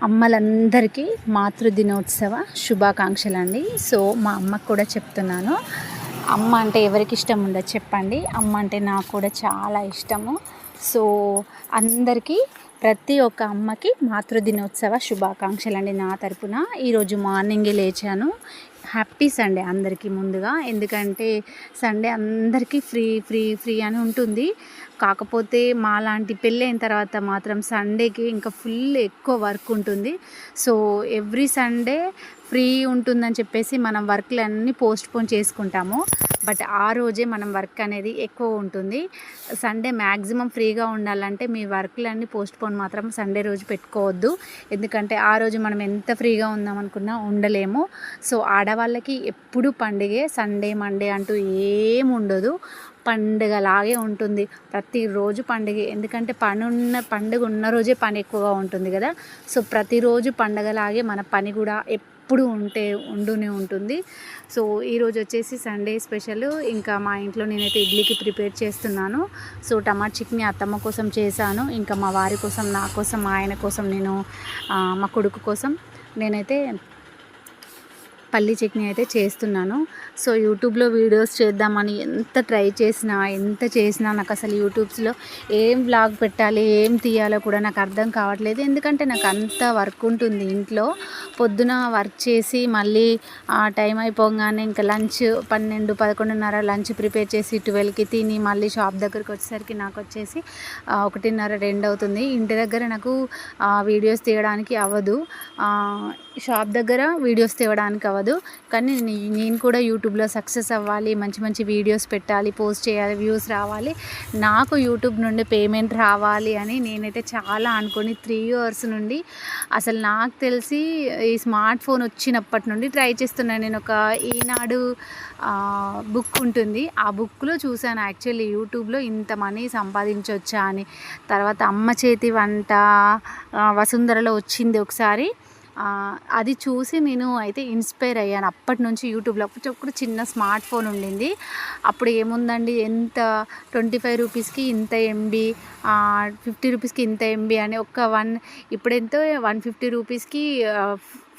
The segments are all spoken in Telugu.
అమ్మలందరికీ మాతృదినోత్సవ శుభాకాంక్షలు అండి. సో మా అమ్మకు కూడా చెప్తున్నాను. అమ్మ అంటే ఎవరికి ఇష్టం ఉండదు చెప్పండి. అమ్మ అంటే నాకు కూడా చాలా ఇష్టము. సో అందరికీ, ప్రతి ఒక్క అమ్మకి మాతృదినోత్సవ శుభాకాంక్షలు అండి నా తరపున. ఈరోజు మార్నింగే లేచాను. హ్యాపీ సండే అందరికీ ముందుగా. ఎందుకంటే సండే అందరికీ ఫ్రీ అని ఉంటుంది. కాకపోతే మాలాంటి పెళ్ళైన తర్వాత మాత్రం సండేకి ఇంకా ఫుల్ ఎక్కువ వర్క్ ఉంటుంది. సో ఎవ్రీ సండే ఫ్రీ ఉంటుందని చెప్పేసి మనం వర్క్లన్నీ పోస్ట్పోన్ చేసుకుంటాము. బట్ ఆ రోజే మనం వర్క్ అనేది ఎక్కువ ఉంటుంది. సండే మ్యాక్సిమం ఫ్రీగా ఉండాలంటే మీ వర్క్లన్నీ పోస్ట్పోన్ మాత్రం సండే రోజు పెట్టుకోవద్దు. ఎందుకంటే ఆ రోజు మనం ఎంత ఫ్రీగా ఉందామనుకున్నా ఉండలేము. సో ఆడవాళ్ళకి ఎప్పుడు పండుగే, సండే మండే అంటూ ఏం ఉండదు. పండుగలాగే ఉంటుంది. ప్రతిరోజు పండుగ. ఎందుకంటే పండుగ ఉన్న రోజే పని ఎక్కువగా ఉంటుంది కదా. సో ప్రతిరోజు పండుగలాగే మన పని కూడా ఎప్పుడు ఉంటూనే ఉంటుంది. సో ఈరోజు వచ్చేసి సండే స్పెషల్. ఇంకా మా ఇంట్లో నేనైతే ఇడ్లీకి ప్రిపేర్ చేస్తున్నాను. సో టమాటా చట్నీ అత్తమ్మ కోసం చేశాను. ఇంకా మా వారి కోసం, నా కోసం, మా ఆయన కోసం, మా కొడుకు కోసం నేనైతే పల్లి చట్నీ అయితే చేస్తున్నాను. సో యూట్యూబ్లో వీడియోస్ చేద్దామని ఎంత ట్రై చేసినా నాకు అసలు యూట్యూబ్స్లో ఏం వ్లాగ్ పెట్టాలి, ఏం తీయాలో కూడా నాకు అర్థం కావట్లేదు. ఎందుకంటే నాకు అంత వర్క్ ఉంటుంది ఇంట్లో. పొద్దున వర్క్ చేసి మళ్ళీ టైం అయిపోగానే ఇంకా లంచ్ 12-11:30 లంచ్ ప్రిపేర్ చేసి 12కి తిని మళ్ళీ షాప్ దగ్గరికి వచ్చేసరికి నాకు వచ్చేసి 1:30-2 అవుతుంది. ఇంటి దగ్గర నాకు వీడియోస్ తీయడానికి అవ్వదు, షాప్ దగ్గర వీడియోస్ తీయడానికి అవ్వదు. కానీ నేను కూడా యూట్యూబ్లో సక్సెస్ అవ్వాలి, మంచి మంచి వీడియోస్ పెట్టాలి, పోస్ట్ చేయాలి, వ్యూస్ రావాలి, నాకు యూట్యూబ్ నుండి పేమెంట్ రావాలి అని నేనైతే చాలా అనుకొని 3 years నుండి, అసలు నాకు తెలిసి ఈ స్మార్ట్ ఫోన్ వచ్చినప్పటి నుండి ట్రై చేస్తున్నాను. నేను ఒక ఈనాడు బుక్ ఉంటుంది, ఆ బుక్లో చూశాను యాక్చువల్లీ యూట్యూబ్లో ఇంత మనీ సంపాదించవచ్చా అని. తర్వాత అమ్మ చేతి వంట వసుంధరలో వచ్చింది ఒకసారి, అది చూసి నేను అయితే ఇన్స్పైర్ అయ్యాను. అప్పటి నుంచి యూట్యూబ్లో అప్పుడు చిన్న స్మార్ట్ ఫోన్ ఉండింది. అప్పుడు ఏముందండి, ఎంత 25 రూపీస్కి ఇంత ఎంబీ, 50 రూపీస్కి ఇంత ఎంబీ అని ఇప్పుడెంతో 150 రూపీస్కి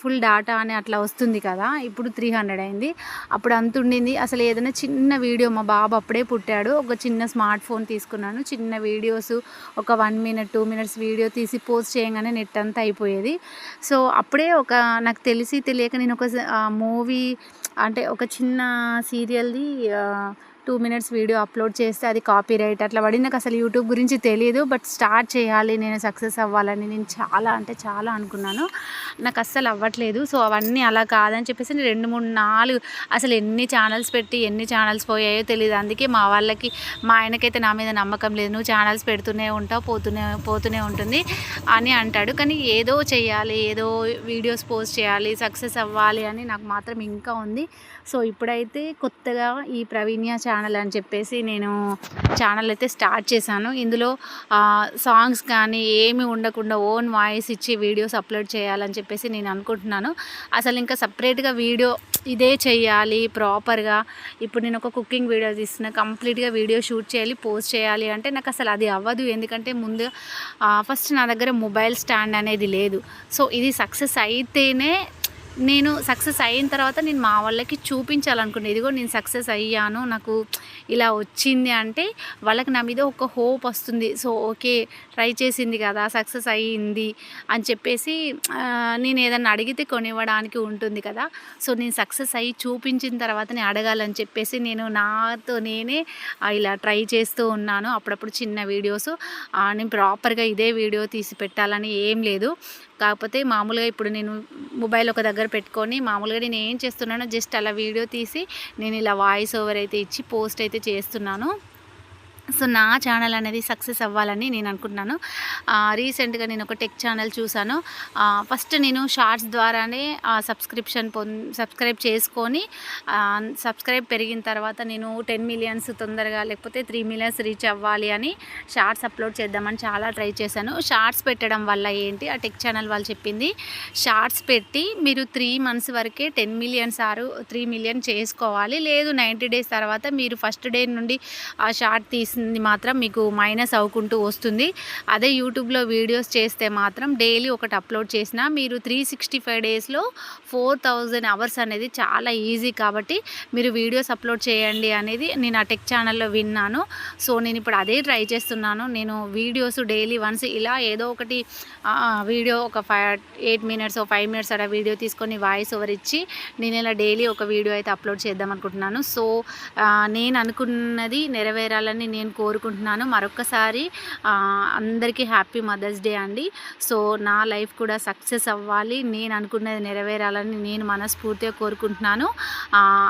ఫుల్ డాటా అని అట్లా వస్తుంది కదా. ఇప్పుడు 300 అయింది. అప్పుడు అంత ఉండింది. అసలు ఏదైనా చిన్న వీడియో, మా బాబు అప్పుడే పుట్టాడు, ఒక చిన్న స్మార్ట్ ఫోన్ తీసుకున్నాను, చిన్న వీడియోస్ ఒక 1 minute 2 minutes వీడియో తీసి పోస్ట్ చేయగానే నెట్ అంతా అయిపోయేది. సో అప్పుడే నాకు తెలియక నేను ఒక మూవీ అంటే ఒక చిన్న సీరియల్ది 2 minutes వీడియో అప్లోడ్ చేస్తే అది కాపీరైట్ అట్లా పడి, నాకు అసలు యూట్యూబ్ గురించి తెలియదు. బట్ స్టార్ట్ చేయాలి, నేను సక్సెస్ అవ్వాలని నేను చాలా అంటే చాలా అనుకున్నాను. నాకు అస్సలు అవ్వట్లేదు. సో అవన్నీ అలా కాదని చెప్పేసి 2, 3, 4 అసలు ఎన్ని ఛానల్స్ పెట్టి ఎన్ని ఛానల్స్ పోయాయో తెలియదు. అందుకే మా ఆయనకైతే నా మీద నమ్మకం లేదు. నువ్వు ఛానల్స్ పెడుతూనే ఉంటావు, పోతూనే ఉంటుంది అని అంటాడు. కానీ ఏదో చేయాలి, ఏదో వీడియోస్ పోస్ట్ చేయాలి, సక్సెస్ అవ్వాలి అని నాకు మాత్రం ఇంకా ఉంది. సో ఇప్పుడైతే కొత్తగా ఈ ప్రవీణ్య ఛానల్ అని చెప్పేసి నేను ఛానల్ అయితే స్టార్ట్ చేశాను. ఇందులో సాంగ్స్ కానీ ఏమి ఉండకుండా ఓన్ వాయిస్ ఇచ్చి వీడియోస్ అప్లోడ్ చేయాలని చెప్పేసి నేను అనుకుంటున్నాను. అసలు ఇంకా సపరేట్గా వీడియో ఇదే చేయాలి ప్రాపర్గా. ఇప్పుడు నేను ఒక కుకింగ్ వీడియో తీస్తున్నా, కంప్లీట్గా వీడియో షూట్ చేయాలి, పోస్ట్ చేయాలి అంటే నాకు అసలు అది అవ్వదు. ఎందుకంటే ముందు ఫస్ట్ నా దగ్గర మొబైల్ స్టాండ్ అనేది లేదు. సో ఇది సక్సెస్ అయితేనే, నేను సక్సెస్ అయిన తర్వాత నేను మా వాళ్ళకి చూపించాలనుకున్నాను, ఇదిగో నేను సక్సెస్ అయ్యాను, నాకు ఇలా వచ్చింది అంటే వాళ్ళకి నా మీద ఒక హోప్ వస్తుంది. సో ఓకే, ట్రై చేసింది కదా, సక్సెస్ అయ్యింది అని చెప్పేసి నేను ఏదన్నా అడిగితే కొనివ్వడానికి ఉంటుంది కదా. సో నేను సక్సెస్ అయ్యి చూపించిన తర్వాత నేను అడగాలని చెప్పేసి నేను నాతో నేనే ఇలా ట్రై చేస్తూ ఉన్నాను. అప్పుడప్పుడు చిన్న వీడియోస్ నేను ప్రాపర్గా ఇదే వీడియో తీసి పెట్టాలని ఏం లేదు. కాకపోతే మామూలుగా ఇప్పుడు నేను మొబైల్ ఒక దగ్గర పెట్టుకొని మామూలుగా నేను ఏం చేస్తున్నానో జస్ట్ అలా వీడియో తీసి నేను ఇలా వాయిస్ ఓవర్ అయితే ఇచ్చి పోస్ట్ అయితే చేస్తున్నాను. సో నా ఛానల్ అనేది సక్సెస్ అవ్వాలని నేను అనుకుంటున్నాను. రీసెంట్గా నేను ఒక టెక్ ఛానల్ చూశాను. ఫస్ట్ నేను షార్ట్స్ ద్వారానే సబ్స్క్రైబ్ చేసుకొని, సబ్స్క్రైబ్ పెరిగిన తర్వాత నేను 10 million తొందరగా, లేకపోతే 3 million రీచ్ అవ్వాలి అని షార్ట్స్ అప్లోడ్ చేద్దామని చాలా ట్రై చేశాను. షార్ట్స్ పెట్టడం వల్ల ఏంటి, ఆ టెక్ ఛానల్ వాళ్ళు చెప్పింది, షార్ట్స్ పెట్టి మీరు 3 months వరకే 10 million 3 million చేసుకోవాలి. లేదు 90 days తర్వాత మీరు ఫస్ట్ డే నుండి ఆ షార్ట్ తీసిన చేసింది మాత్రం మీకు మైనస్ అవ్వుకుంటూ వస్తుంది. అదే యూట్యూబ్లో వీడియోస్ చేస్తే మాత్రం డైలీ ఒకటి అప్లోడ్ చేసినా మీరు 365 డేస్లో 4000 అవర్స్ అనేది చాలా ఈజీ. కాబట్టి మీరు వీడియోస్ అప్లోడ్ చేయండి అనేది నేను ఆ టెక్ ఛానల్లో విన్నాను. సో నేను ఇప్పుడు అదే ట్రై చేస్తున్నాను. నేను వీడియోస్ డైలీ వన్స్ ఇలా ఏదో ఒకటి వీడియో ఒక 8 మినిట్స్ 5 మినిట్స్ అలా వీడియో తీసుకొని వాయిస్ ఓవర్ ఇచ్చి నేను ఇలా డైలీ ఒక వీడియో అయితే అప్లోడ్ చేద్దాం అనుకుంటున్నాను. సో నేను అనుకున్నది నెరవేరాలని నేను కోరుకుంటున్నాను. మరొక్కసారి అందరికీ హ్యాపీ మదర్స్ డే అండి. సో నా లైఫ్ కూడా సక్సెస్ అవ్వాలి, నేను అనుకున్నది నెరవేరాలని నేను మనస్ఫూర్తిగా కోరుకుంటున్నాను.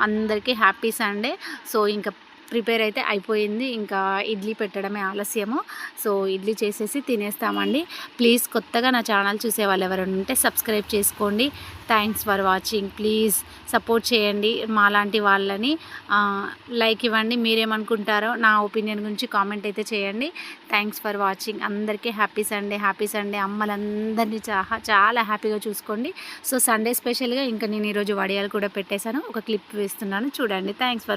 అందరికీ హ్యాపీ సండే. సో ఇంకా ప్రిపేర్ అయితే అయిపోయింది, ఇంకా ఇడ్లీ పెట్టడమే ఆలస్యము. సో ఇడ్లీ చేసేసి తినేస్తామండి. ప్లీజ్ కొత్తగా నా ఛానల్ చూసే వాళ్ళు ఎవరైనా ఉంటే సబ్స్క్రైబ్ చేసుకోండి. Thanks for watching. Please support చేయండి మాలాంటి వాళ్ళని. లైక్ ఇవ్వండి. మీరేమనుకుంటారో నా ఒపీనియన్ గురించి కామెంట్ అయితే చేయండి. Thanks for watching. అందరికీ హ్యాపీ సండే. Happy Sunday. అమ్మలందరినీ చాలా హ్యాపీగా చూసుకోండి. సో సండే స్పెషల్గా ఇంకా నేను ఈరోజు వడియాలు కూడా పెట్టేశాను. ఒక క్లిప్ వేస్తున్నాను చూడండి. Thanks for